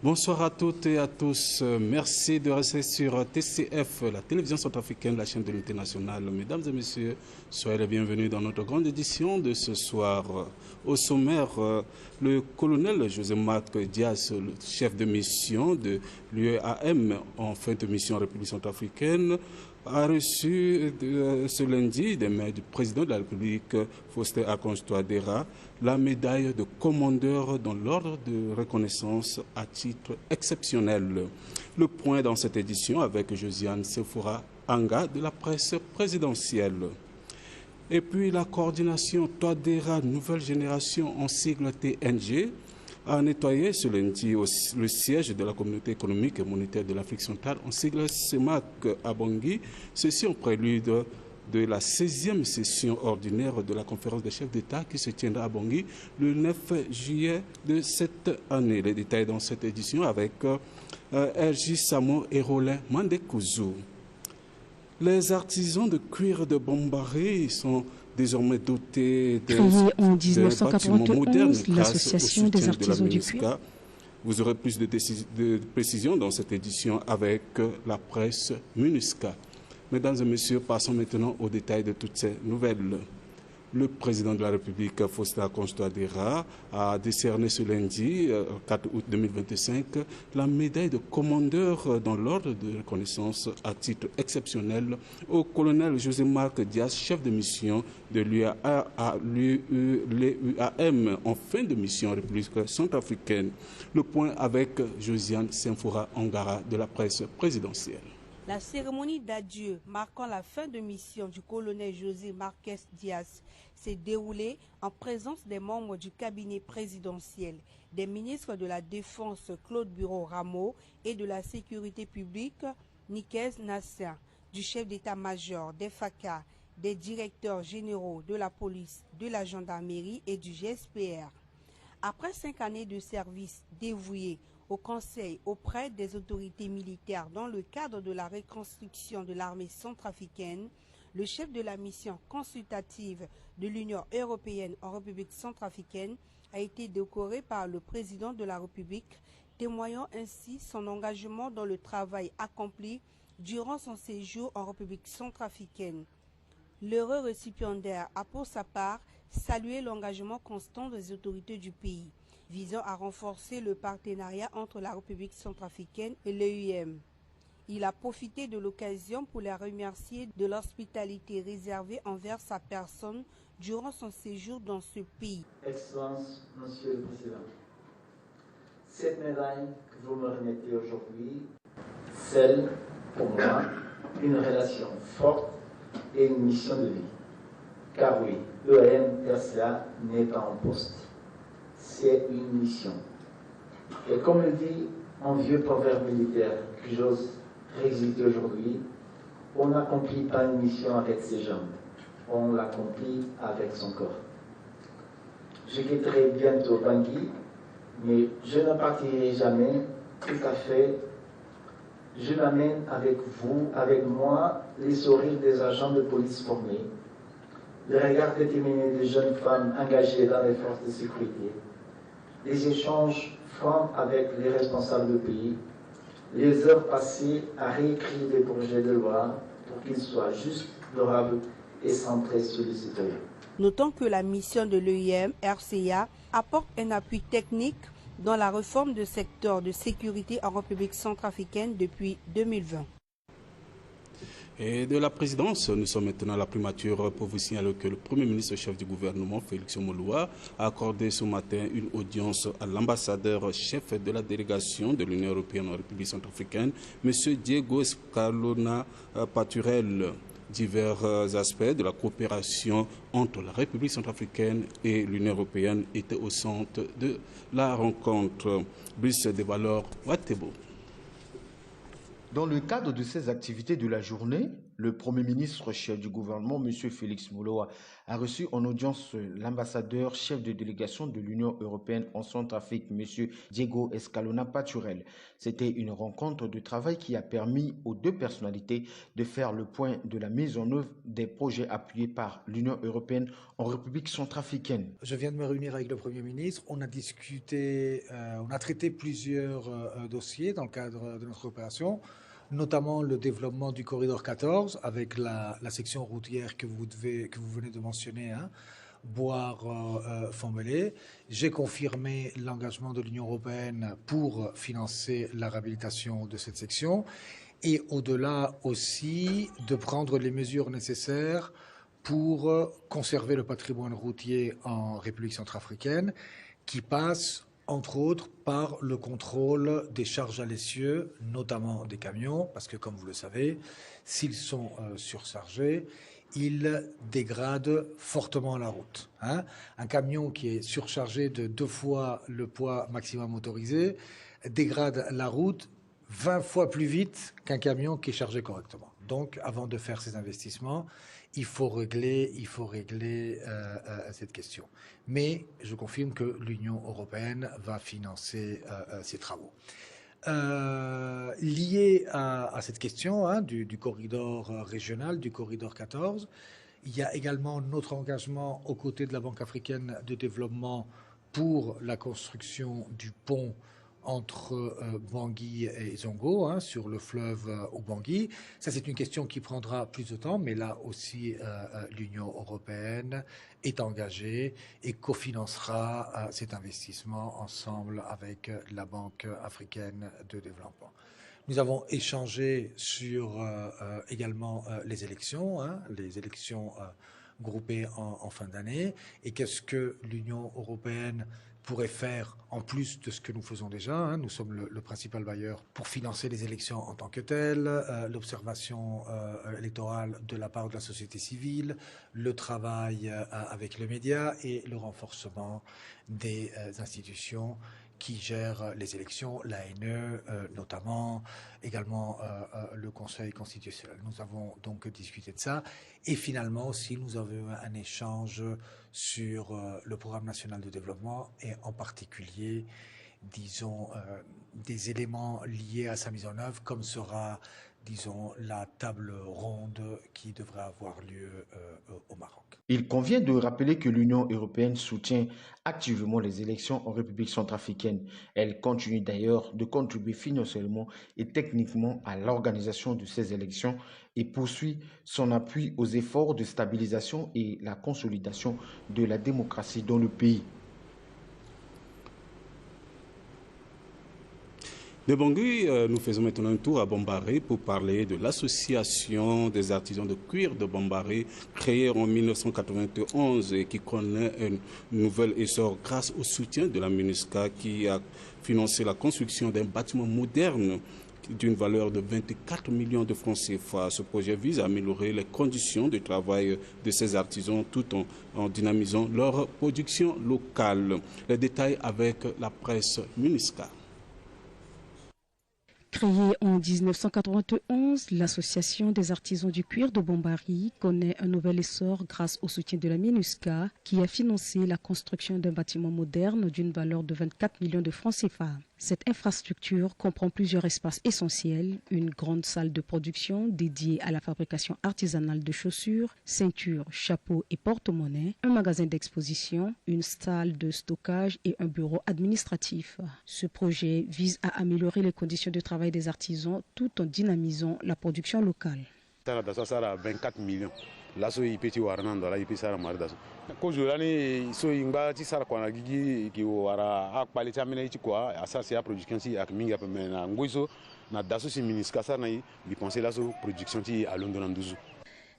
Bonsoir à toutes et à tous. Merci de rester sur TCF, la télévision centrafricaine, la chaîne de l'unité nationale. Mesdames et messieurs, soyez les bienvenus dans notre grande édition de ce soir. Au sommaire, le colonel José-Marc Dias, le chef de mission de l'UEAM en fin de mission en République centrafricaine, a reçu ce lundi des mains du président de la République, Faustin Archange Touadéra, la médaille de commandeur dans l'ordre de reconnaissance à titre exceptionnel. Le point dans cette édition avec Josiane Sefoura Anga de la presse présidentielle. Et puis la coordination Touadéra Nouvelle Génération en sigle TNG a nettoyé ce lundi le siège de la communauté économique et monétaire de l'Afrique centrale en sigle CEMAC à Bangui, ceci en prélude de la 16e session ordinaire de la conférence des chefs d'État qui se tiendra à Bangui le 9 juillet de cette année. Les détails dans cette édition avec RJ Samo et Roland Mandekouzo. Les artisans de cuir de Bambaré sont désormais dotés Créée en 1991, l'association des artisans du cuir. Vous aurez plus de précisions dans cette édition avec la presse MINUSCA. Mesdames et messieurs, passons maintenant aux détails de toutes ces nouvelles. Le président de la République, Faustin Archange Touadéra, a décerné ce lundi, 4 août 2025, la médaille de commandeur dans l'ordre de reconnaissance à titre exceptionnel au colonel José-Marc Dias, chef de mission de l'UEAM en fin de mission en République centrafricaine. Le point avec Josiane Sefoura Anga de la presse présidentielle. La cérémonie d'adieu marquant la fin de mission du colonel José Marques Dias s'est déroulée en présence des membres du cabinet présidentiel, des ministres de la Défense Claude Bureau-Rameau et de la Sécurité publique Nikes Nasser, du chef d'état-major des FACA, des directeurs généraux de la police, de la gendarmerie et du GSPR. Après 5 années de service dévoués au Conseil auprès des autorités militaires dans le cadre de la reconstruction de l'armée centrafricaine, le chef de la mission consultative de l'Union européenne en République centrafricaine a été décoré par le président de la République, témoignant ainsi son engagement dans le travail accompli durant son séjour en République centrafricaine. L'heureux récipiendaire a pour sa part salué l'engagement constant des autorités du pays, visant à renforcer le partenariat entre la République centrafricaine et l'UEAM. Il a profité de l'occasion pour les remercier de l'hospitalité réservée envers sa personne durant son séjour dans ce pays. Excellence, Monsieur le Président, cette médaille que vous me remettez aujourd'hui scelle pour moi une relation forte et une mission de vie. Car oui, l'UEAM-RCA n'est pas en poste. C'est une mission. Et comme le dit un vieux proverbe militaire que j'ose réciter aujourd'hui, on n'accomplit pas une mission avec ses jambes, on l'accomplit avec son corps. Je quitterai bientôt Bangui, mais je ne partirai jamais tout à fait. Je m'amène avec vous, avec moi, les sourires des agents de police formés, le regard déterminé des jeunes femmes engagées dans les forces de sécurité, les échanges francs avec les responsables du pays, les heures passées à réécrire des projets de loi pour qu'ils soient justes, durables et centrés sur les citoyens. Notons que la mission de l'UEAM-RCA apporte un appui technique dans la réforme du secteur de sécurité en République centrafricaine depuis 2020. Et de la présidence, nous sommes maintenant à la primature pour vous signaler que le Premier ministre chef du gouvernement, Félix Moloua, a accordé ce matin une audience à l'ambassadeur chef de la délégation de l'Union européenne en République centrafricaine, M. Diego Escalona Paturel. Divers aspects de la coopération entre la République centrafricaine et l'Union européenne étaient au centre de la rencontre. Brice des valeurs Watebo. Dans le cadre de ces activités de la journée, Le Premier ministre chef du gouvernement, M. Félix Mouloa, a reçu en audience l'ambassadeur chef de délégation de l'Union européenne en Centrafrique, M. Diego Escalona Paturel. C'était une rencontre de travail qui a permis aux deux personnalités de faire le point de la mise en œuvre des projets appuyés par l'Union européenne en République centrafricaine. Je viens de me réunir avec le Premier ministre. On a discuté, on a traité plusieurs dossiers dans le cadre de notre opération, notamment le développement du corridor 14 avec la section routière que vous venez de mentionner, hein, Boire-Fombelé. J'ai confirmé l'engagement de l'Union européenne pour financer la réhabilitation de cette section et au-delà aussi de prendre les mesures nécessaires pour conserver le patrimoine routier en République centrafricaine qui passe entre autres par le contrôle des charges à l'essieu, notamment des camions, parce que comme vous le savez, s'ils sont surchargés, ils dégradent fortement la route. Hein. Un camion qui est surchargé de 2 fois le poids maximum autorisé dégrade la route 20 fois plus vite qu'un camion qui est chargé correctement. Donc, avant de faire ces investissements, il faut régler cette question. Mais je confirme que l'Union européenne va financer ces travaux. Lié à cette question hein, du corridor régional, du corridor 14, il y a également notre engagement aux côtés de la Banque africaine de développement pour la construction du pont entre Bangui et Zongo, hein, sur le fleuve Ubangui. Ça, c'est une question qui prendra plus de temps, mais là aussi, l'Union européenne est engagée et cofinancera cet investissement ensemble avec la Banque africaine de développement. Nous avons échangé sur également les élections, hein, groupées en fin d'année, et qu'est-ce que l'Union européenne pourrait faire en plus de ce que nous faisons déjà. Hein. Nous sommes le principal bailleur pour financer les élections en tant que telles, l'observation électorale de la part de la société civile, le travail avec les médias et le renforcement des institutions qui gèrent les élections, l'ANE notamment, également le Conseil constitutionnel. Nous avons donc discuté de ça. Et finalement aussi, nous avons eu un échange sur le programme national de développement et en particulier, disons, des éléments liés à sa mise en œuvre, comme sera, disons, la table ronde qui devrait avoir lieu au Maroc. Il convient de rappeler que l'Union européenne soutient activement les élections en République centrafricaine. Elle continue d'ailleurs de contribuer financièrement et techniquement à l'organisation de ces élections et poursuit son appui aux efforts de stabilisation et la consolidation de la démocratie dans le pays. De Bangui, nous faisons maintenant un tour à Bambaré pour parler de l'association des artisans de cuir de Bambaré, créée en 1991 et qui connaît un nouvel essor grâce au soutien de la MINUSCA qui a financé la construction d'un bâtiment moderne d'une valeur de 24 millions de francs CFA. Ce projet vise à améliorer les conditions de travail de ces artisans tout en dynamisant leur production locale. Les détails avec la presse MINUSCA. Créée en 1991, l'association des artisans du cuir de Bambari connaît un nouvel essor grâce au soutien de la MINUSCA qui a financé la construction d'un bâtiment moderne d'une valeur de 24 millions de francs CFA. Cette infrastructure comprend plusieurs espaces essentiels, une grande salle de production dédiée à la fabrication artisanale de chaussures, ceintures, chapeaux et porte-monnaie, un magasin d'exposition, une salle de stockage et un bureau administratif. Ce projet vise à améliorer les conditions de travail des artisans tout en dynamisant la production locale. 24 millions. Lasso ipeti warnando la ipisa mardaso ko jolani so ingba ti sara kwana gigi ki wara akpali tamene ti kwa asasi ya production si ak minga pemena ngoiso na daso si MINUSCA sa na bi penser la so production ti à Londres nduzu.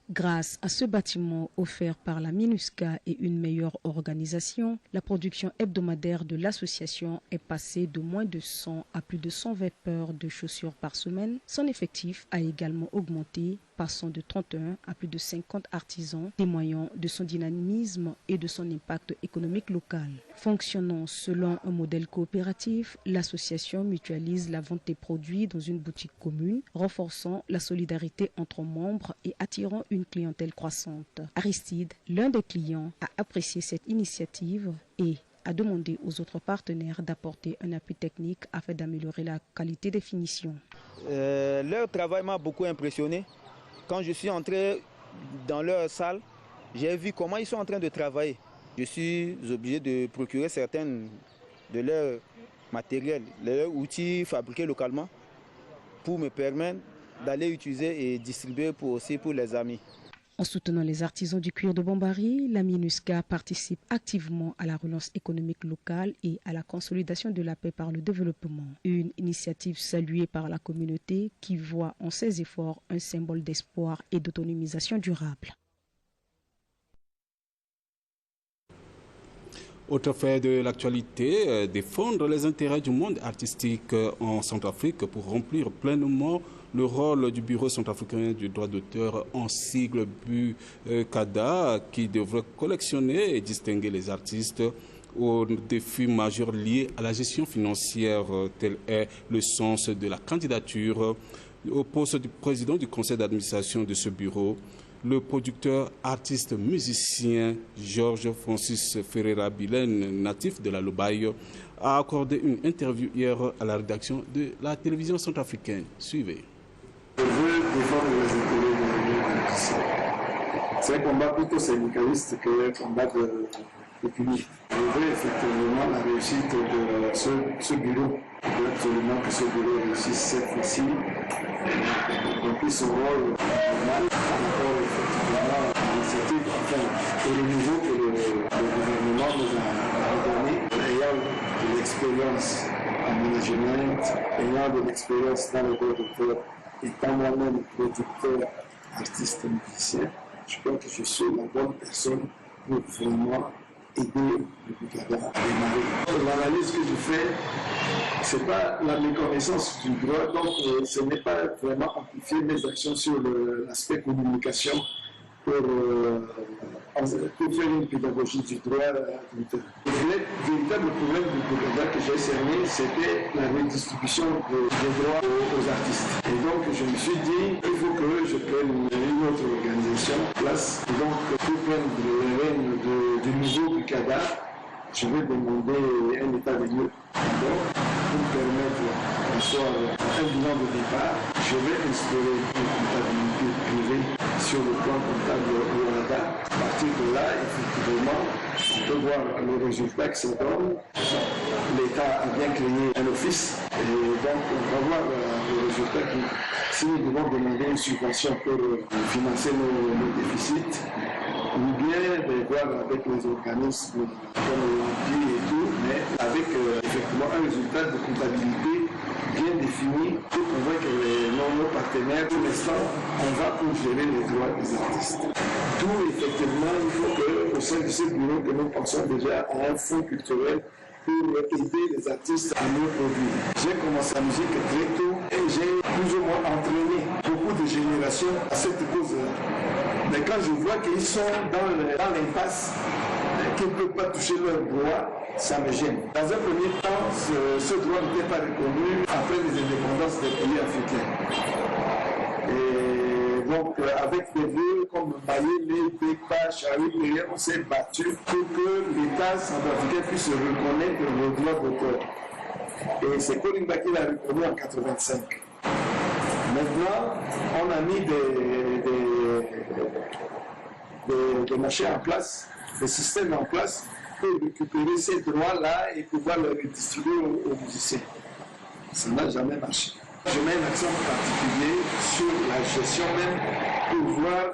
Grâce à ce bâtiment offert par la MINUSCA et une meilleure organisation, la production hebdomadaire de l'association est passée de moins de 100 à plus de 120 paires de chaussures par semaine. Son effectif a également augmenté passant de 31 à plus de 50 artisans, témoignant de son dynamisme et de son impact économique local. Fonctionnant selon un modèle coopératif, l'association mutualise la vente des produits dans une boutique commune, renforçant la solidarité entre membres et attirant une clientèle croissante. Aristide, l'un des clients, a apprécié cette initiative et a demandé aux autres partenaires d'apporter un appui technique afin d'améliorer la qualité des finitions. Leur travail m'a beaucoup impressionné. Quand je suis entré dans leur salle, j'ai vu comment ils sont en train de travailler. Je suis obligé de procurer certains de leurs matériels, leurs outils fabriqués localement pour me permettre d'aller utiliser et distribuer aussi pour les amis. En soutenant les artisans du cuir de Bombari, la MINUSCA participe activement à la relance économique locale et à la consolidation de la paix par le développement. Une initiative saluée par la communauté qui voit en ces efforts un symbole d'espoir et d'autonomisation durable. Autre fait de l'actualité, défendre les intérêts du monde artistique en Centrafrique pour remplir pleinement le rôle du Bureau centrafricain du droit d'auteur en sigle BUCADA qui devrait collectionner et distinguer les artistes aux défis majeurs liés à la gestion financière. Tel est le sens de la candidature au poste du président du conseil d'administration de ce bureau. Le producteur, artiste, musicien Georges Francis Ferreira Bilène, natif de la Lobaye, a accordé une interview hier à la rédaction de la télévision centrafricaine. Suivez. Je veux défendre les intérêts de l'artiste. C'est un combat plutôt syndicaliste qu'un combat de public. Je veux effectivement la réussite de ce bureau. Je veux absolument que ce bureau réussisse cette fois-ci. Remplir son rôle normal par rapport effectivement à l'initiative, enfin, au niveau que le gouvernement nous a donné, ayant de l'expérience en management, ayant de l'expérience dans le droit d'auteur, étant moi-même producteur, artiste et musicien, je crois que je suis la bonne personne pour vraiment aider le BUCADA à démarrer. L'analyse que je fais, ce n'est pas la méconnaissance du droit, donc ce n'est pas vraiment amplifier mes actions sur l'aspect communication pour faire une pédagogie du droit. Le véritable problème du BUCADA que j'ai cerné, c'était la redistribution des droits aux artistes. Et donc je me suis dit, il faut que je prenne une autre organisation en place. Et donc pour prendre les rênes du nouveau BUCADA, je vais demander un état des lieux. Pour permettre d'asseoir un bilan de départ, je vais instaurer une comptabilité privée sur le plan comptable Rwanda. À partir de là, effectivement, on peut voir le résultat que ça donne. L'État a bien créé un office et donc on va voir le résultat qui, si nous devons demander une subvention pour financer nos déficits, ou bien de voir avec les organismes comme l'Empire et tout, mais avec effectivement un résultat de comptabilité bien défini pour convaincre nos partenaires. Pour l'instant, on va pour gérer les droits des artistes. D'où effectivement, il faut qu'au sein de ce bureau, que nous pensons déjà à un fonds culturel pour aider les artistes à mieux produire. J'ai commencé la musique très tôt et j'ai plus ou moins entraîné beaucoup de générations à cette cause-là. Mais quand je vois qu'ils sont dans l'impasse, qu'ils ne peuvent pas toucher leurs droits, ça me gêne. Dans un premier temps, ce droit n'était pas reconnu après les indépendances des pays africains. Et donc, avec des lieux comme Mayele, Bekpa, Charlie, on s'est battu pour que l'État centrafricain puisse reconnaître le droit d'auteur. Et c'est Kolimba qui l'a reconnu en 1985. Maintenant, on a mis des machins en place, des systèmes en place pour récupérer ces droits-là et pouvoir les redistribuer aux musiciens. Ça n'a jamais marché. Je mets un accent particulier sur la gestion même pour voir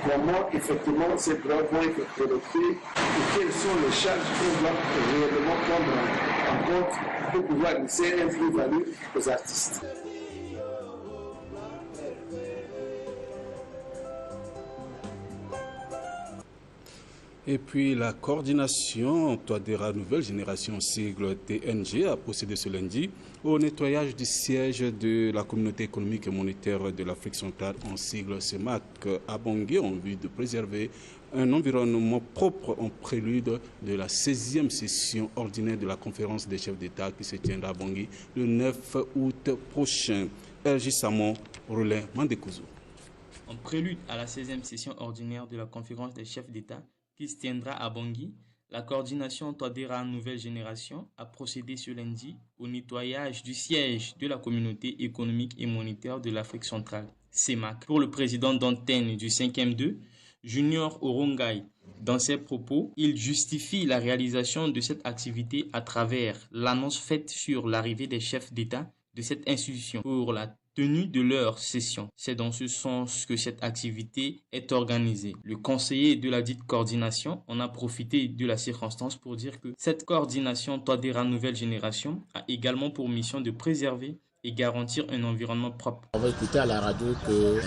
comment effectivement ces droits vont être collectés et quelles sont les charges qu'on doit réellement prendre en compte pour pouvoir laisser un plus-value aux artistes. Et puis la coordination Touadéra Nouvelle Génération sigle TNG a procédé ce lundi au nettoyage du siège de la communauté économique et monétaire de l'Afrique centrale en sigle CEMAC à Bangui en vue de préserver un environnement propre en prélude de la 16e session ordinaire de la conférence des chefs d'État qui se tiendra à Bangui le 9 août prochain. RJ Samon, relais Mandekouzo. En prélude à la 16e session ordinaire de la conférence des chefs d'État qui se tiendra à Bangui, la coordination Touadéra Nouvelle Génération a procédé ce lundi au nettoyage du siège de la communauté économique et monétaire de l'Afrique centrale, CEMAC. Pour le président d'antenne du 5e 2, Junior Orongai, dans ses propos, il justifie la réalisation de cette activité à travers l'annonce faite sur l'arrivée des chefs d'État de cette institution pour la tenue de leur session. C'est dans ce sens que cette activité est organisée. Le conseiller de la dite coordination en a profité de la circonstance pour dire que cette coordination Touadéra Nouvelle Génération a également pour mission de préserver et garantir un environnement propre. On va écouter à la radio que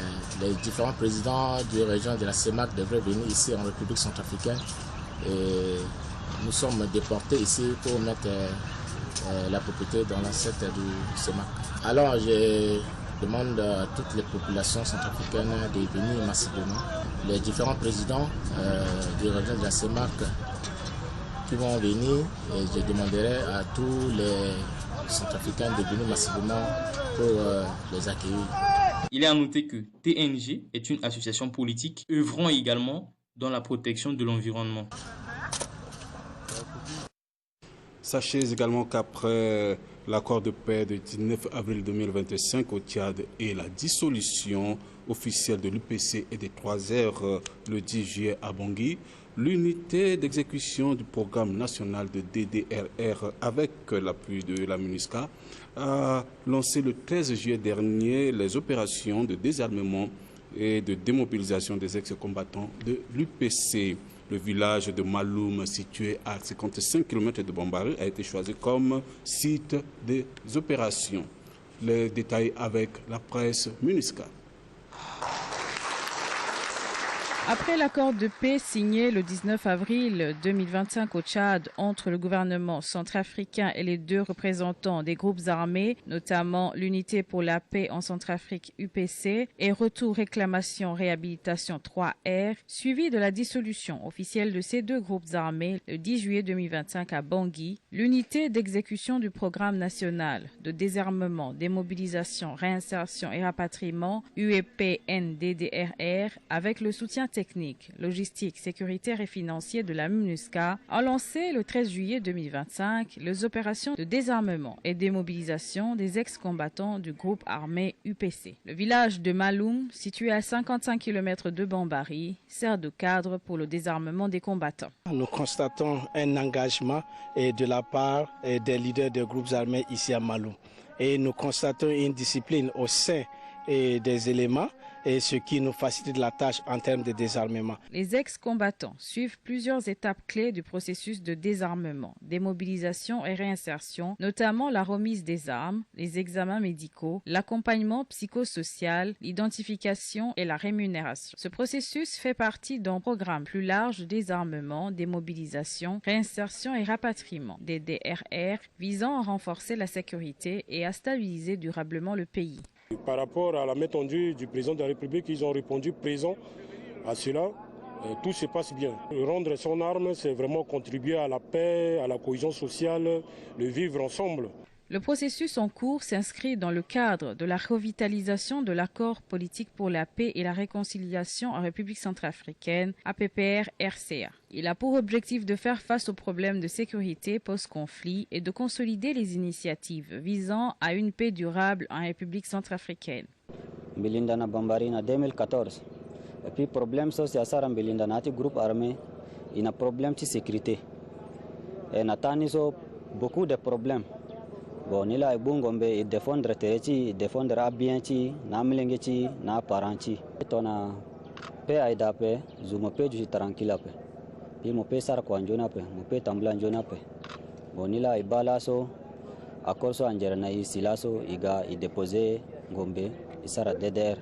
les différents présidents de région de la CEMAC devraient venir ici en République centrafricaine et nous sommes déportés ici pour mettre la propriété dans l'assiette du CEMAC. Alors je demande à toutes les populations centrafricaines de venir massivement. Les différents présidents des régions de la CEMAC qui vont venir et je demanderai à tous les centrafricains de venir massivement pour les accueillir. Il est à noter que TNG est une association politique œuvrant également dans la protection de l'environnement. Sachez également qu'après l'accord de paix du 19 avril 2025 au Tchad et la dissolution officielle de l'UPC et des 3R le 10 juillet à Bangui, l'unité d'exécution du programme national de DDRR avec l'appui de la MINUSCA a lancé le 13 juillet dernier les opérations de désarmement et de démobilisation des ex-combattants de l'UPC. Le village de Maloum, situé à 55 km de Bambari, a été choisi comme site des opérations. Les détails avec la presse MINUSCA. Après l'accord de paix signé le 19 avril 2025 au Tchad entre le gouvernement centrafricain et les deux représentants des groupes armés, notamment l'Unité pour la paix en Centrafrique UPC et Retour Réclamation Réhabilitation 3R, suivi de la dissolution officielle de ces deux groupes armés le 10 juillet 2025 à Bangui, l'unité d'exécution du programme national de désarmement, démobilisation, réinsertion et rapatriement UEPNDDRR avec le soutien technique, logistique, sécuritaire et financier de la MINUSCA a lancé le 13 juillet 2025 les opérations de désarmement et démobilisation des ex-combattants du groupe armé UPC. Le village de Maloum, situé à 55 km de Bambari, sert de cadre pour le désarmement des combattants. Nous constatons un engagement de la part des leaders des groupes armés ici à Maloum. Et nous constatons une discipline au sein des éléments et ce qui nous facilite la tâche en termes de désarmement. Les ex-combattants suivent plusieurs étapes clés du processus de désarmement, démobilisation et réinsertion, notamment la remise des armes, les examens médicaux, l'accompagnement psychosocial, l'identification et la rémunération. Ce processus fait partie d'un programme plus large de désarmement, démobilisation, réinsertion et rapatriement, des DRR, visant à renforcer la sécurité et à stabiliser durablement le pays. Par rapport à la main tendue du président de la République, ils ont répondu présent à cela. Tout se passe bien. Rendre son arme, c'est vraiment contribuer à la paix, à la cohésion sociale, le vivre ensemble. Le processus en cours s'inscrit dans le cadre de la revitalisation de l'accord politique pour la paix et la réconciliation en République centrafricaine, APPR-RCA. Il a pour objectif de faire face aux problèmes de sécurité post-conflit et de consolider les initiatives visant à une paix durable en République centrafricaine. Bilindana Bambarina 2014. Et puis problème social ça Bilindana ti groupe armé, il a problème de sécurité. Et nataniso beaucoup de problèmes. Bon, ni la ibungombe i défendre tereti, défendre abienti, na mlengeti, na paranti. Tona pe aidape, zumo pe du tranquille pe. Pi mo pe sar ko anjona pe, mo pe tambla anjona pe. Bon, ni la ibalaso, akorso anjerna i silaso iga i déposer gombe i sara DDR.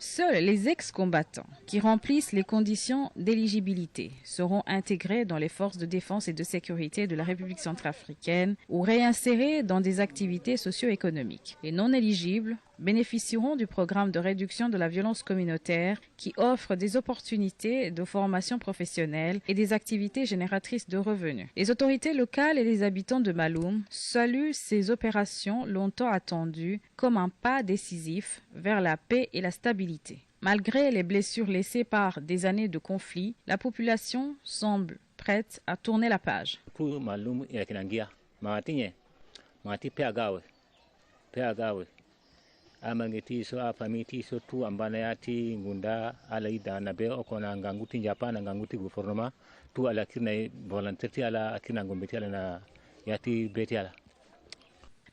Seuls les ex-combattants qui remplissent les conditions d'éligibilité seront intégrés dans les forces de défense et de sécurité de la République centrafricaine ou réinsérés dans des activités socio-économiques. Les non éligibles bénéficieront du programme de réduction de la violence communautaire qui offre des opportunités de formation professionnelle et des activités génératrices de revenus. Les autorités locales et les habitants de Maloum saluent ces opérations longtemps attendues comme un pas décisif vers la paix et la stabilité. Malgré les blessures laissées par des années de conflits, la population semble prête à tourner la page. Amangeti so afamiti so tu ambanayati ngunda alaida nabe okona nganguti njapa na nganguti gouvernement tu ala kirna volontaire ala akina ngombeti ala na yati beti ala.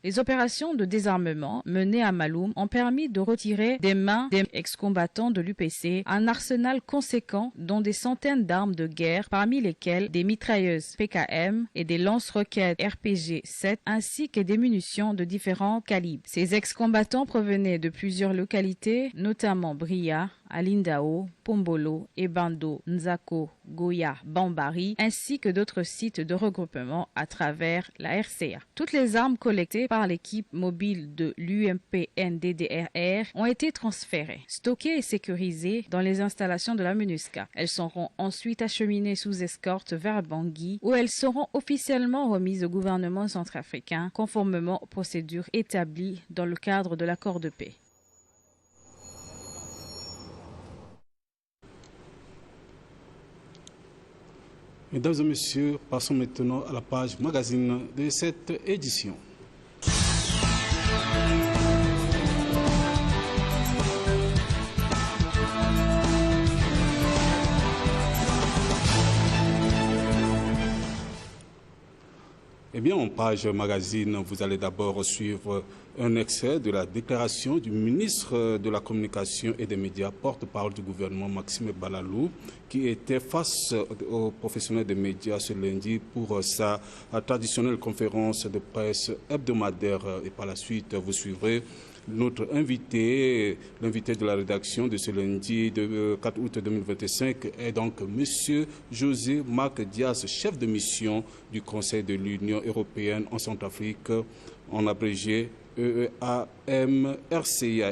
Les opérations de désarmement menées à Maloum ont permis de retirer des mains des ex-combattants de l'UPC un arsenal conséquent dont des centaines d'armes de guerre, parmi lesquelles des mitrailleuses PKM et des lance-roquettes RPG-7 ainsi que des munitions de différents calibres. Ces ex-combattants provenaient de plusieurs localités, notamment Bria, Alindao, Pombolo, Ebando, Nzako, Goya, Bambari, ainsi que d'autres sites de regroupement à travers la RCA. Toutes les armes collectées par l'équipe mobile de l'UMPNDDRR ont été transférées, stockées et sécurisées dans les installations de la MINUSCA. Elles seront ensuite acheminées sous escorte vers Bangui, où elles seront officiellement remises au gouvernement centrafricain, conformément aux procédures établies dans le cadre de l'accord de paix. Mesdames et messieurs, passons maintenant à la page magazine de cette édition. Eh bien, en page magazine, vous allez d'abord suivre un extrait de la déclaration du ministre de la Communication et des Médias, porte-parole du gouvernement Maxime Balalou, qui était face aux professionnels des médias ce lundi pour sa traditionnelle conférence de presse hebdomadaire. Et par la suite, vous suivrez notre invité, l'invité de la rédaction de ce lundi de 4 août 2025 est donc M. José Marc Dias, chef de mission du Conseil de l'Union européenne en Centrafrique, en abrégé EEAM-RCA.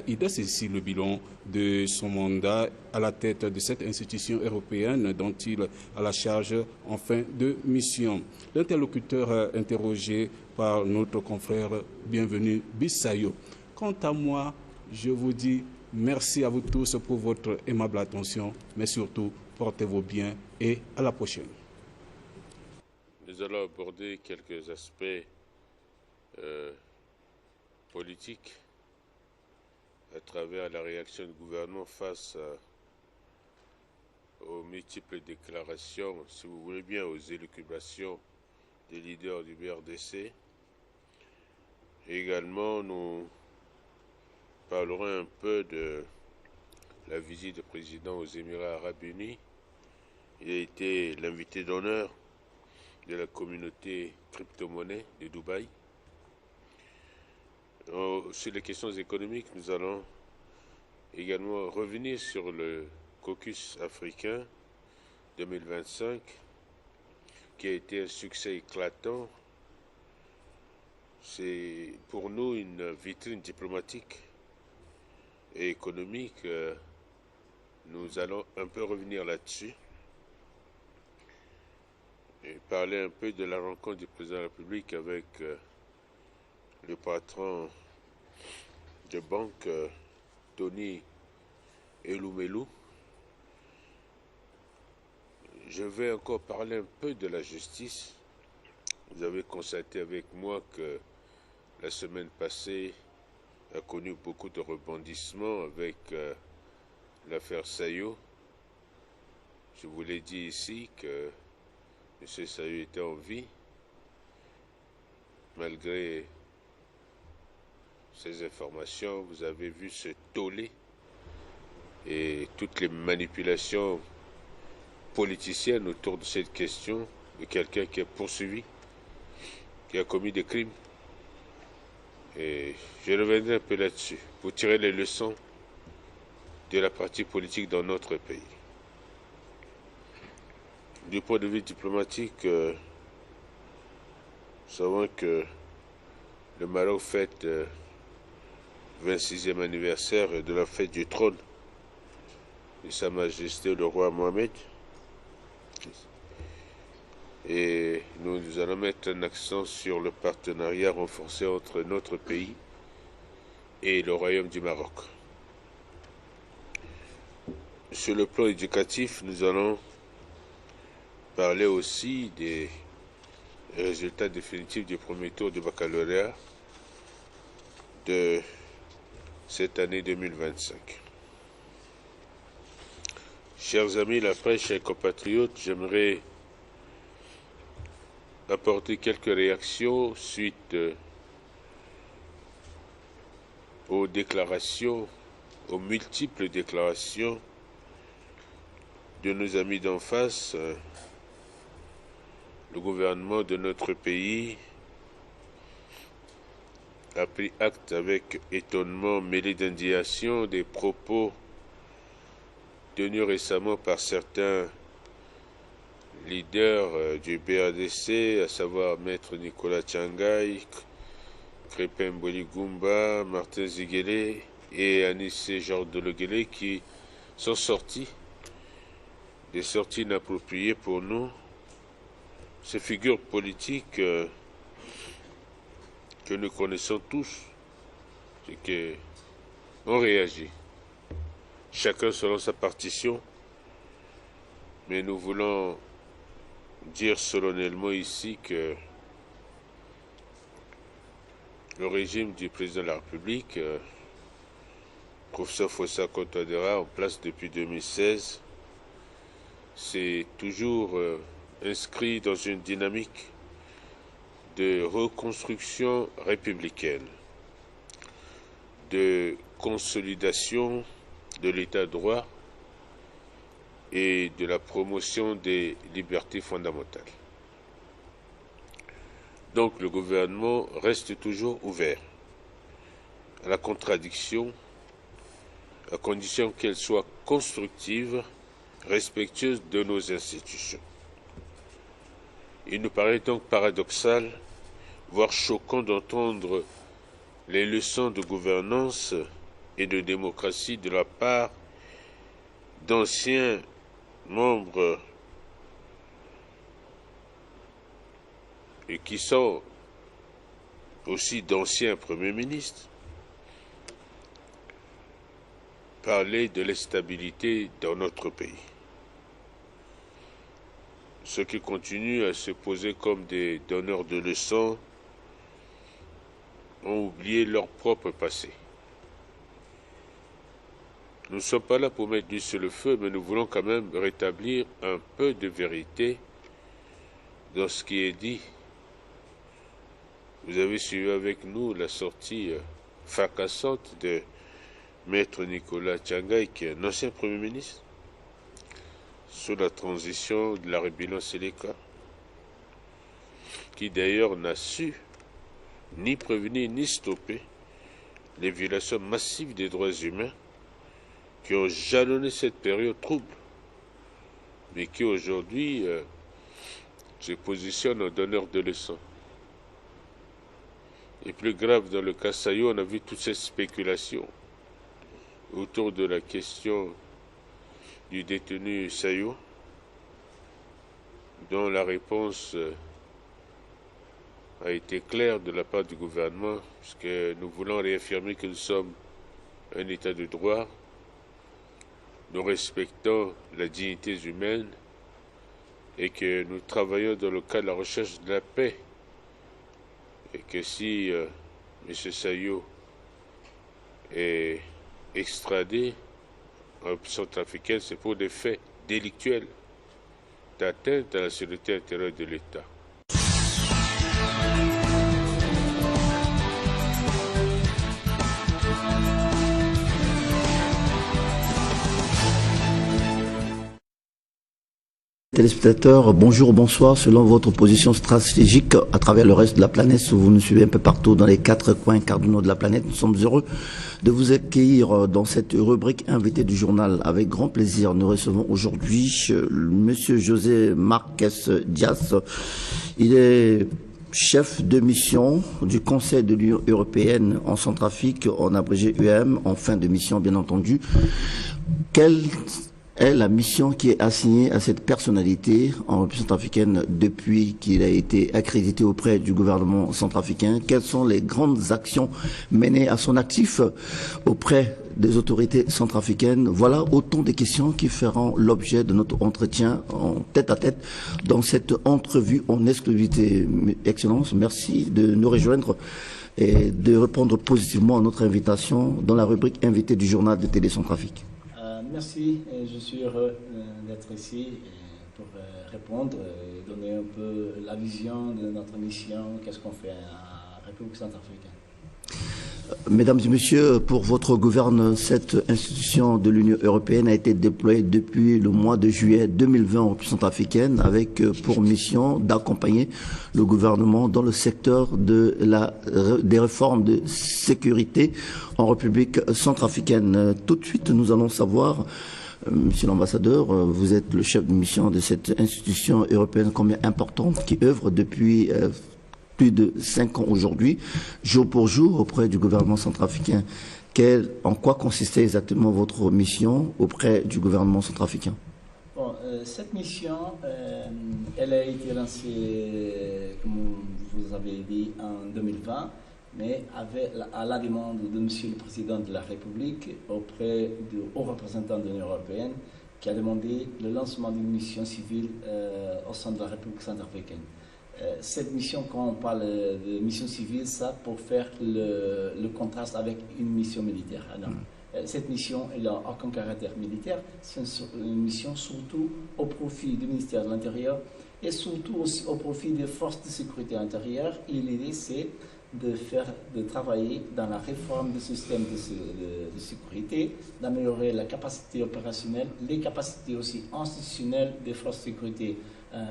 Il dresse ici le bilan de son mandat à la tête de cette institution européenne dont il a la charge en fin de mission. L'interlocuteur interrogé par notre confrère Bienvenu Bissayo. Quant à moi, je vous dis merci à vous tous pour votre aimable attention, mais surtout, portez-vous bien et à la prochaine. Nous allons aborder quelques aspects politiques à travers la réaction du gouvernement face aux multiples déclarations, si vous voulez bien, aux élucubrations des leaders du BRDC. Également, nous parlerons un peu de la visite du président aux Émirats arabes unis. Il a été l'invité d'honneur de la communauté crypto-monnaie de Dubaï. Sur les questions économiques, nous allons également revenir sur le caucus africain 2025 qui a été un succès éclatant. C'est pour nous une vitrine diplomatique et économique. Nous allons un peu revenir là-dessus et parler un peu de la rencontre du président de la République avec le patron de banque Tony Elumelu. Je vais encore parler un peu de la justice. Vous avez constaté avec moi que la semaine passée a connu beaucoup de rebondissements avec l'affaire Sayo. Je vous l'ai dit ici que M. Sayo était en vie, malgré ces informations. Vous avez vu ce tollé et toutes les manipulations politiciennes autour de cette question de quelqu'un qui est poursuivi, qui a commis des crimes. Et je reviendrai un peu là-dessus pour tirer les leçons de la partie politique dans notre pays. Du point de vue diplomatique, nous savons que le Maroc fête le 26e anniversaire de la fête du trône de Sa Majesté le roi Mohamed. Et nous allons mettre un accent sur le partenariat renforcé entre notre pays et le Royaume du Maroc. Sur le plan éducatif, nous allons parler aussi des résultats définitifs du premier tour du baccalauréat de cette année 2025. Chers amis, la presse, chers compatriotes, j'aimerais apporter quelques réactions suite aux déclarations, aux multiples déclarations de nos amis d'en face. Le gouvernement de notre pays a pris acte avec étonnement mêlé d'indignation des propos tenus récemment par certains leaders du BADC, à savoir Maître Nicolas Tchangaï, Crépin Boligumba, Martin Ziguele et Anissé Jordologuele, qui sont sortis, des sorties inappropriées pour nous. Ces figures politiques que nous connaissons tous, c'est qu'on réagit, chacun selon sa partition, mais nous voulons dire solennellement ici que le régime du président de la République, professeur Fossa-Kon Touadéra, en place depuis 2016, s'est toujours inscrit dans une dynamique de reconstruction républicaine, de consolidation de l'état de droit et de la promotion des libertés fondamentales. Donc le gouvernement reste toujours ouvert à la contradiction, à condition qu'elle soit constructive, respectueuse de nos institutions. Il nous paraît donc paradoxal, voire choquant d'entendre les leçons de gouvernance et de démocratie de la part d'anciens membres et qui sont aussi d'anciens premiers ministres parler de l'instabilité dans notre pays. Ceux qui continuent à se poser comme des donneurs de leçons ont oublié leur propre passé. Nous ne sommes pas là pour mettre du sur le feu, mais nous voulons quand même rétablir un peu de vérité dans ce qui est dit. Vous avez suivi avec nous la sortie fracassante de Maître Nicolas Tchangaï, qui est un ancien Premier ministre, sous la transition de la rébellion Séléka, qui d'ailleurs n'a su ni prévenir ni stopper les violations massives des droits humains qui ont jalonné cette période trouble, mais qui aujourd'hui se positionne en donneur de leçons. Et plus grave, dans le cas Sayo, on a vu toute cette spéculation autour de la question du détenu Sayo, dont la réponse a été claire de la part du gouvernement, puisque nous voulons réaffirmer que nous sommes un État de droit, nous respectons la dignité humaine et que nous travaillons dans le cadre de la recherche de la paix. Et que si M. Sayo est extradé en Centrafricaine, c'est pour des faits délictuels d'atteinte à la sécurité intérieure de l'État. Téléspectateurs, bonjour, bonsoir. Selon votre position stratégique à travers le reste de la planète, où vous nous suivez un peu partout dans les 4 coins cardinaux de la planète, nous sommes heureux de vous accueillir dans cette rubrique invité du journal. Avec grand plaisir, nous recevons aujourd'hui Monsieur José Marques Dias. Il est chef de mission du Conseil de l'Union européenne en Centrafrique, en abrégé UEM, en fin de mission bien entendu. Quelle est la mission qui est assignée à cette personnalité en République centrafricaine depuis qu'il a été accrédité auprès du gouvernement centrafricain? Quelles sont les grandes actions menées à son actif auprès des autorités centrafricaines? Voilà autant de questions qui feront l'objet de notre entretien en tête-à-tête dans cette entrevue en exclusivité. Excellence, merci de nous rejoindre et de répondre positivement à notre invitation dans la rubrique invité du journal de Télé Centrafrique. Merci, je suis heureux d'être ici pour répondre et donner un peu la vision de notre mission, qu'est-ce qu'on fait à la République centrafricaine. Mesdames et messieurs, pour votre gouverne, cette institution de l'Union européenne a été déployée depuis le mois de juillet 2020 en République centrafricaine avec pour mission d'accompagner le gouvernement dans le secteur des réformes de sécurité en République centrafricaine. Tout de suite, nous allons savoir, Monsieur l'ambassadeur, vous êtes le chef de mission de cette institution européenne combien importante qui œuvre depuis plus de 5 ans aujourd'hui, jour pour jour, auprès du gouvernement centrafricain. En quoi consistait exactement votre mission auprès du gouvernement centrafricain? Bon, cette mission, elle a été lancée, comme vous avez dit, en 2020, mais à la demande de Monsieur le Président de la République auprès du haut représentant de l'Union européenne qui a demandé le lancement d'une mission civile au sein de la République centrafricaine. Cette mission, quand on parle de mission civile, ça pour faire le contraste avec une mission militaire. Alors, cette mission, elle n'a aucun caractère militaire, c'est une mission surtout au profit du ministère de l'Intérieur et surtout aussi au profit des forces de sécurité intérieure. Et l'idée, c'est de travailler dans la réforme du système de sécurité, d'améliorer la capacité opérationnelle, les capacités aussi institutionnelles des forces de sécurité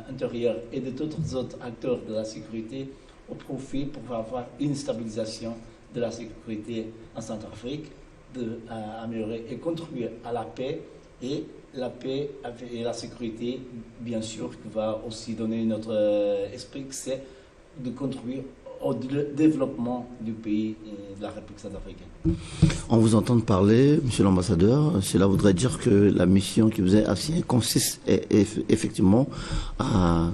intérieure et de tous les autres acteurs de la sécurité au profit pour avoir une stabilisation de la sécurité en Centrafrique, d'améliorer et contribuer à la paix et la sécurité, bien sûr, qui va aussi donner notre esprit, c'est de contribuer au développement du pays et de la République centrafricaine. On vous entend parler, Monsieur l'ambassadeur, cela voudrait dire que la mission qui vous est assignée consiste effectivement à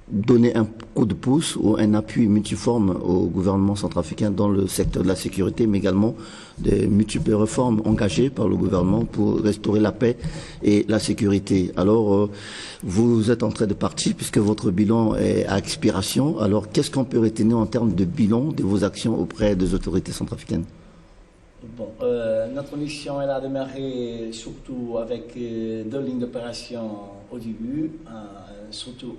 donner un coup de pouce ou un appui multiforme au gouvernement centrafricain dans le secteur de la sécurité, mais également des multiples réformes engagées par le gouvernement pour restaurer la paix et la sécurité. Alors, vous êtes en train de partir puisque votre bilan est à expiration. Alors, qu'est-ce qu'on peut retenir en termes de bilan de vos actions auprès des autorités centrafricaines? Bon, notre mission, elle a démarré surtout avec 2 lignes d'opération au début, surtout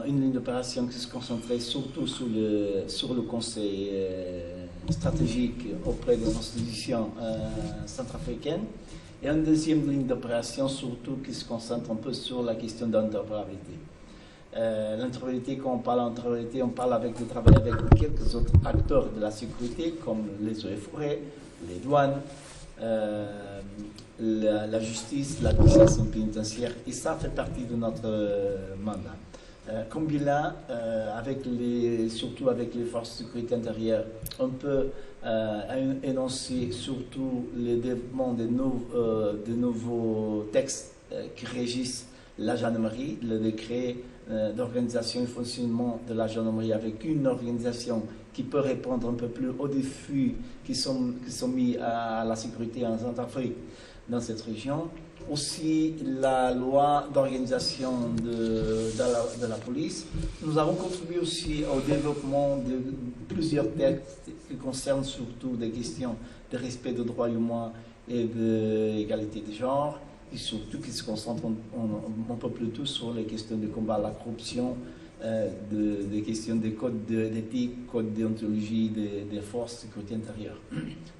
une ligne d'opération qui se concentrait surtout sur le conseil stratégique auprès des institutions centrafricaines, et une deuxième ligne d'opération surtout qui se concentre un peu sur la question d'interopérabilité. L'interopérabilité, quand on parle d'interopérabilité, on parle de travailler avec quelques autres acteurs de la sécurité, comme les eaux et forêts, les douanes, la justice, l'administration pénitentiaire, et ça fait partie de notre mandat. Comme bilan, surtout avec les forces de sécurité intérieure, on peut énoncer surtout le développement de nouveaux textes qui régissent la gendarmerie, le décret d'organisation et fonctionnement de la gendarmerie avec une organisation qui peut répondre un peu plus aux défis qui sont mis à la sécurité en Centrafrique dans cette région. Aussi la loi d'organisation de la police. Nous avons contribué aussi au développement de plusieurs textes qui concernent surtout des questions de respect des droits humains et d'égalité de genre, et surtout qui se concentrent un peu plus sur les questions de combat à la corruption des questions des codes d'éthique, codes déontologie des forces de sécurité intérieure.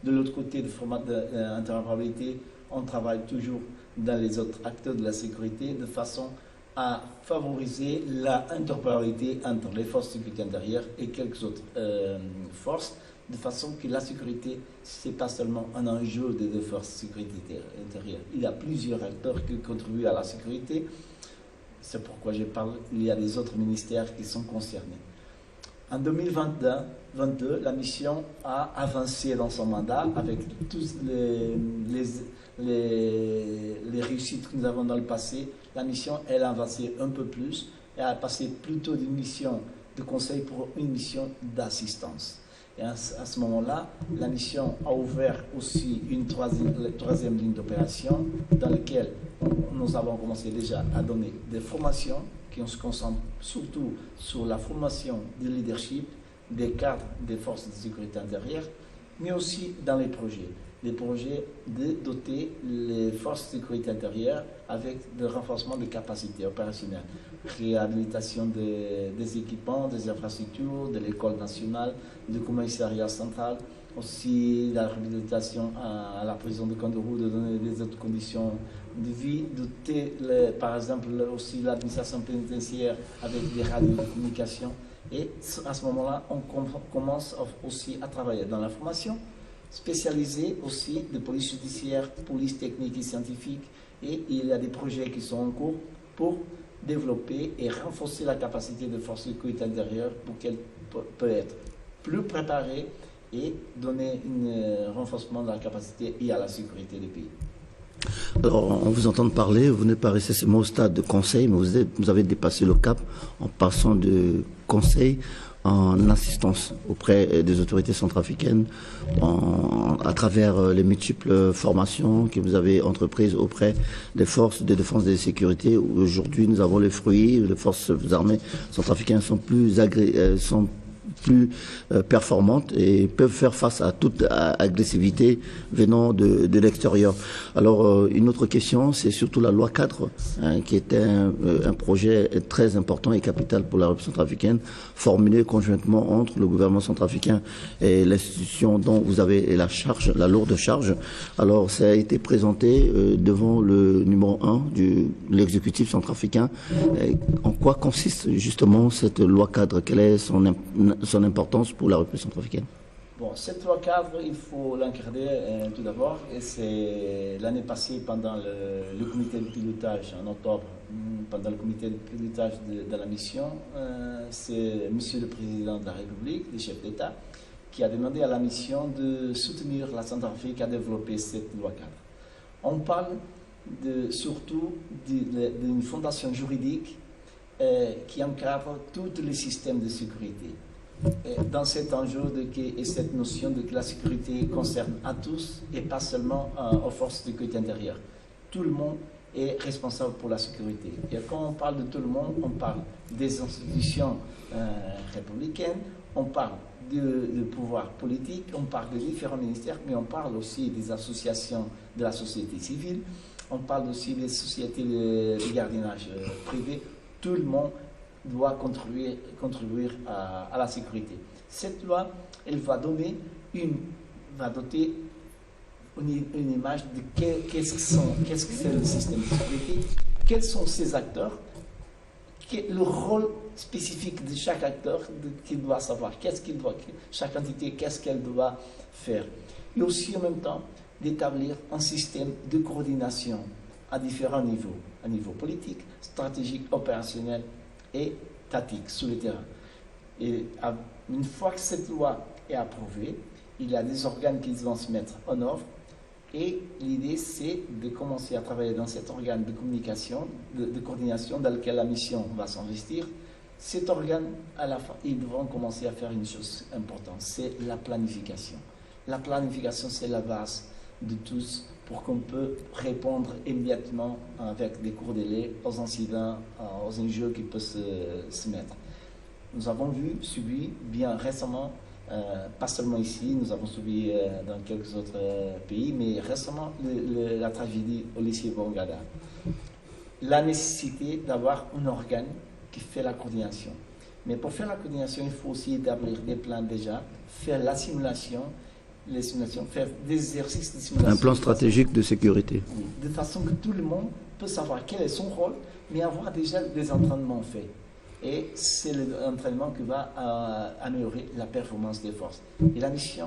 De l'autre côté, le format d'interopérabilité, on travaille toujours dans les autres acteurs de la sécurité de façon à favoriser l'interopérabilité entre les forces de sécurité intérieure et quelques autres forces, de façon que la sécurité, ce n'est pas seulement un enjeu des deux forces de sécurité intérieure. Il y a plusieurs acteurs qui contribuent à la sécurité. C'est pourquoi je parle, il y a des autres ministères qui sont concernés. En 2022, la mission a avancé dans son mandat avec tous les réussites que nous avons dans le passé. La mission, elle a avancé un peu plus et a passé plutôt d'une mission de conseil pour une mission d'assistance. Et à ce moment-là, la mission a ouvert aussi une troisième ligne d'opération dans laquelle nous avons commencé déjà à donner des formations qui se concentrent surtout sur la formation du leadership des cadres des forces de sécurité intérieure, mais aussi dans les projets. Les projets de doter les forces de sécurité intérieure avec le renforcement des capacités opérationnelles, réhabilitation des équipements, des infrastructures, de l'école nationale, du commissariat central, aussi la réhabilitation à la prison de Kandourou, de donner des autres conditions de vie, doter par exemple aussi l'administration pénitentiaire avec des radios de communication. Et à ce moment-là, on commence aussi à travailler dans la formation, spécialisée aussi de police judiciaire, police technique et scientifique. Et il y a des projets qui sont en cours pour développer et renforcer la capacité de forces de sécurité intérieure pour qu'elle peut être plus préparée et donner un renforcement de la capacité et à la sécurité du pays. Alors, on vous entend parler, vous n'êtes pas resté seulement au stade de conseil, mais vous avez dépassé le cap en passant de conseil en assistance auprès des autorités centrafricaines à travers les multiples formations que vous avez entreprises auprès des forces de défense et de sécurité. Aujourd'hui, nous avons les fruits, les forces armées centrafricaines sont plus performantes et peuvent faire face à toute agressivité venant de l'extérieur. Alors, une autre question, c'est surtout la loi cadre, qui est un projet très important et capital pour la République centrafricaine, formulé conjointement entre le gouvernement centrafricain et l'institution dont vous avez la lourde charge. Alors, ça a été présenté devant le numéro 1 de l'exécutif centrafricain. En quoi consiste justement cette loi cadre? Quelle est son importance pour la République centrafricaine? Bon, cette loi cadre, il faut l'encadrer tout d'abord, et c'est l'année passée pendant le comité de pilotage, en octobre, pendant le comité de pilotage de la mission, c'est Monsieur le Président de la République, le chef d'État, qui a demandé à la mission de soutenir la Centrafrique à développer cette loi cadre. On parle surtout d'une fondation juridique qui encadre tous les systèmes de sécurité. Dans cet enjeu et cette notion de que la sécurité concerne à tous et pas seulement aux forces de sécurité intérieure. Tout le monde est responsable pour la sécurité. Et quand on parle de tout le monde, on parle des institutions républicaines, on parle du pouvoir politique, on parle de différents ministères, mais on parle aussi des associations de la société civile, on parle aussi des sociétés de gardiennage privé. Tout le monde doit contribuer à la sécurité. Cette loi, elle va doter une image de qu'est-ce que c'est le système de sécurité, quels sont ces acteurs, le rôle spécifique de chaque acteur qu'il doit savoir, chaque entité, qu'est-ce qu'elle doit faire. Et aussi en même temps, d'établir un système de coordination à différents niveaux, à niveau politique, stratégique, opérationnel et tactique sur le terrain. Et une fois que cette loi est approuvée, il y a des organes qui vont se mettre en œuvre et l'idée c'est de commencer à travailler dans cet organe de communication, de coordination dans lequel la mission va s'investir. Cet organe, à la fin, ils devront commencer à faire une chose importante, c'est la planification. La planification, c'est la base de tous pour qu'on peut répondre immédiatement avec des courts délais aux incidents, aux enjeux qui peuvent se mettre. Nous avons subi bien récemment, pas seulement ici, nous avons subi dans quelques autres pays, mais récemment la tragédie au lycée Bongada. La nécessité d'avoir un organe qui fait la coordination. Mais pour faire la coordination, il faut aussi établir des plans déjà, faire la simulation, faire des exercices de simulation. Un plan stratégique de sécurité. Oui, de façon que tout le monde peut savoir quel est son rôle, mais avoir déjà des entraînements faits. Et c'est l'entraînement qui va améliorer la performance des forces. Et la mission,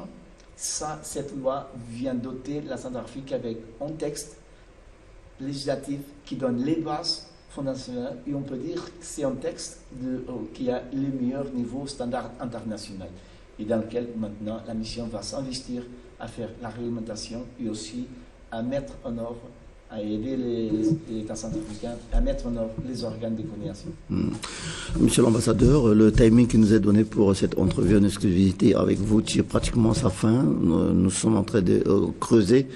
cette loi vient doter la Centrafrique avec un texte législatif qui donne les bases fondamentales, et on peut dire que c'est un texte qui a le meilleur niveau standard international, et dans lequel maintenant la mission va s'investir à faire la réglementation et aussi à mettre en œuvre, à aider l'État centrafricain à mettre en œuvre les organes de coordination. Monsieur l'ambassadeur, le timing qui nous est donné pour cette entrevue en exclusivité avec vous tire pratiquement à sa fin. Nous sommes en train de creuser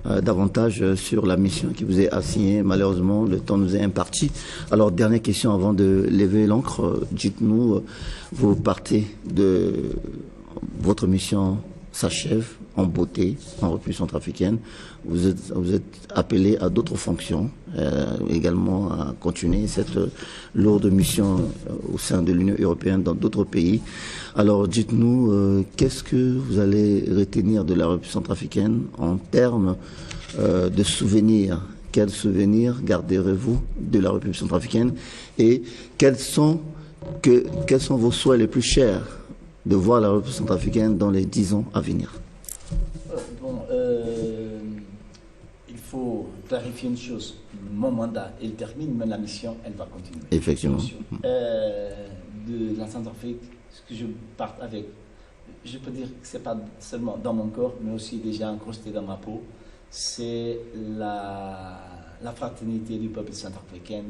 davantage sur la mission qui vous est assignée. Malheureusement, le temps nous est imparti. Alors, dernière question avant de lever l'encre. Dites-nous, vous partez de votre mission s'achève en beauté en République centrafricaine. Vous êtes appelé à d'autres fonctions, également à continuer cette lourde mission au sein de l'Union européenne dans d'autres pays. Alors dites-nous, qu'est-ce que vous allez retenir de la République centrafricaine en termes de souvenirs? Quels souvenirs garderez-vous de la République centrafricaine et quels sont vos souhaits les plus chers de voir la République centrafricaine dans les 10 ans à venir? Il faut clarifier une chose. Mon mandat, il termine, mais la mission, elle va continuer. Effectivement. De la Centrafrique, ce que je parte avec, je peux dire que ce n'est pas seulement dans mon corps, mais aussi déjà incrusté dans ma peau, c'est la fraternité du peuple centrafricain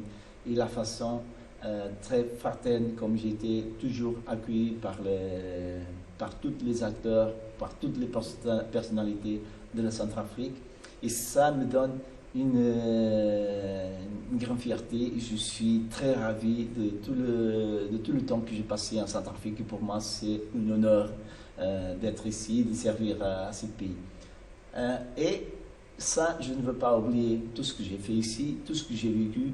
et la façon très fraternes, comme j'ai été toujours accueilli par tous les acteurs, par toutes les personnalités de la Centrafrique. Et ça me donne une grande fierté. Je suis très ravi de tout le temps que j'ai passé en Centrafrique. Et pour moi, c'est un honneur d'être ici, de servir à ce pays. Et ça, je ne veux pas oublier tout ce que j'ai fait ici, tout ce que j'ai vécu.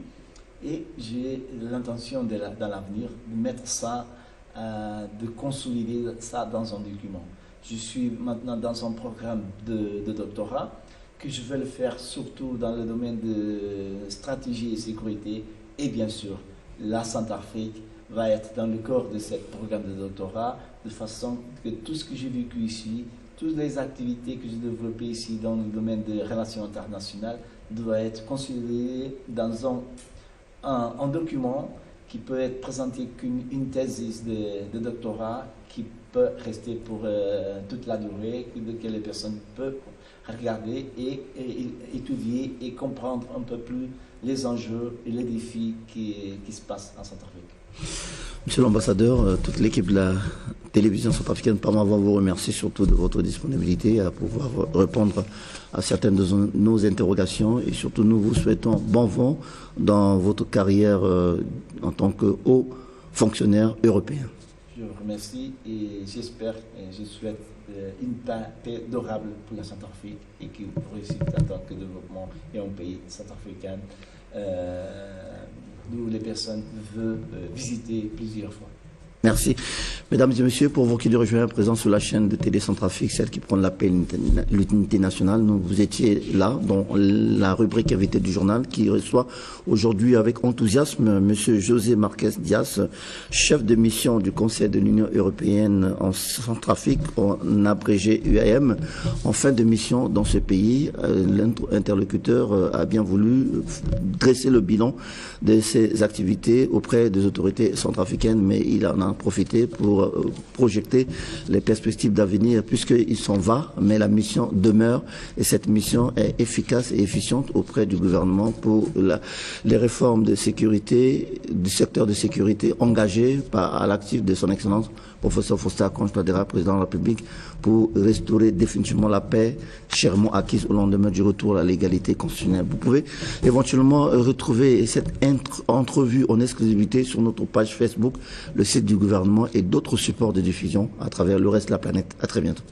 Et j'ai l'intention dans l'avenir de mettre ça, de consolider ça dans un document. Je suis maintenant dans un programme de doctorat que je veux le faire surtout dans le domaine de stratégie et sécurité. Et bien sûr, la Centrafrique va être dans le corps de ce programme de doctorat, de façon que tout ce que j'ai vécu ici, toutes les activités que j'ai développées ici dans le domaine des relations internationales, doivent être consolidées dans un document qui peut être présenté qu'une thèse de doctorat qui peut rester pour toute la durée, que les personnes peuvent regarder et étudier et comprendre un peu plus les enjeux et les défis qui se passent en Centrafrique. Monsieur l'ambassadeur, toute l'équipe de la télévision centrafricaine, par moi, va vous remercier surtout de votre disponibilité à pouvoir répondre à certaines de nos interrogations et surtout nous vous souhaitons bon vent dans votre carrière en tant que haut fonctionnaire européen. Je vous remercie et j'espère et je souhaite une paix durable pour la Centrafrique et que vous réussissez en tant que développement et un pays centrafricain d'où les personnes veulent visiter plusieurs fois. Merci. Mesdames et messieurs, pour vous qui nous rejoignez à présent sur la chaîne de Télé Centrafrique, celle qui prend l'appel l'unité nationale, vous étiez là dans la rubrique invité du journal qui reçoit aujourd'hui avec enthousiasme M. José Marquez Dias, chef de mission du Conseil de l'Union européenne en Centrafrique, en abrégé UAM, en fin de mission dans ce pays. L'interlocuteur a bien voulu dresser le bilan de ses activités auprès des autorités centrafricaines, mais il en a profité pour projeter les perspectives d'avenir puisqu'il s'en va, mais la mission demeure et cette mission est efficace et efficiente auprès du gouvernement pour les réformes de sécurité, du secteur de sécurité engagées à l'actif de son Excellence professeur Faustin Archange Touadéra, président de la République, pour restaurer définitivement la paix chèrement acquise au lendemain du retour à la légalité constitutionnelle. Vous pouvez éventuellement retrouver cette entrevue en exclusivité sur notre page Facebook, le site du gouvernement et d'autres supports de diffusion à travers le reste de la planète. À très bientôt.